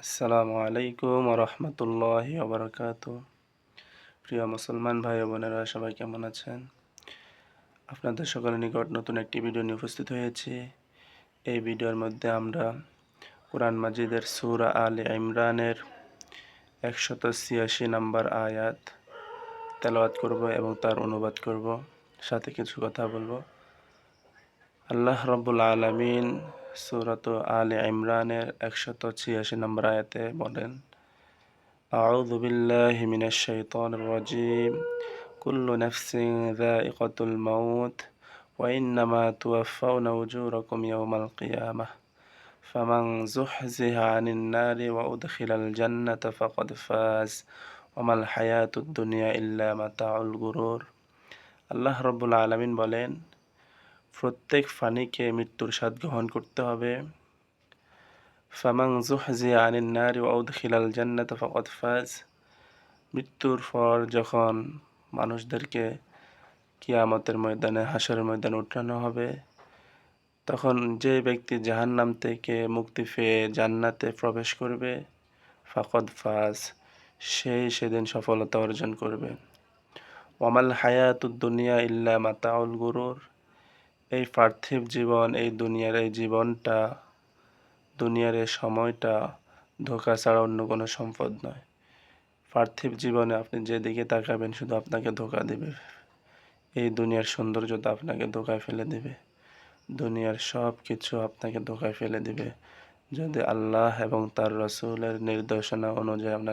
আসসালামু আলাইকুম রহমতুল্লাহি ওবরাকাতু। প্রিয় মুসলমান ভাই ও বোনেরা, সবাই কেমন আছেন? আপনাদের সকলের নিকট নতুন একটি ভিডিও নিয়ে উপস্থিত হয়েছি। এই ভিডিওর মধ্যে আমরা কুরআন মাজিদের সূরা আলে ইমরানের 186 নম্বর আয়াত তেলাওয়াত করব এবং তার অনুবাদ করব, সাথে কিছু কথা বলবো। আল্লাহ রাব্বুল আলামিন সূরাত আলে ইমরানের 186 নম্বর আয়াতে বলেন, أعوذ بالله من الشيطان الرجيم كل نفس ذائقة الموت وإنما توفون أجوركم يوم القيامة فمن زحزح عن النار وأدخل الجنة فقد فاز وما الحياة الدنيا إلا متاع الغرور। আল্লাহ রাব্বুল আলামিন বলেন, প্রত্যেক ফানিকে মৃত্যুর স্বাদ গ্রহণ করতে হবে। ফামান যুহজিয়া আনিন নারি ওয়া উদখিলাল জান্নাতা ফাকাদ ফাজ। মৃত্যুর পর যখন মানুষদেরকে কিয়ামতের ময়দানে, হাসরের ময়দানে উঠানো হবে, তখন যে ব্যক্তি জাহান্নাম থেকে মুক্তি পেয়ে জান্নাতে প্রবেশ করবে, ফাকাদ ফাজ, সেদিন সফলতা অর্জন করবে। ওয়ামাল হায়াতুদ দুনিয়া ইল্লা মাতাউল গুরুর। এই পার্থিব জীবন, এই জীবনটা, দুনিয়ার এই সময়টা ধোঁকা ছাড়া অন্য কোনো সম্পদ নয়। পার্থিব জীবনে আপনি যেদিকে তাকাবেন শুধু আপনাকে ধোঁকা দেবে। এই দুনিয়ার সৌন্দর্যতা আপনাকে ধোঁকায় ফেলে দেবে। দুনিয়ার সব কিছু আপনাকে ধোঁকায় ফেলে দেবে যদি আল্লাহ এবং তার রাসূলের নির্দেশনা অনুযায়ী আপনার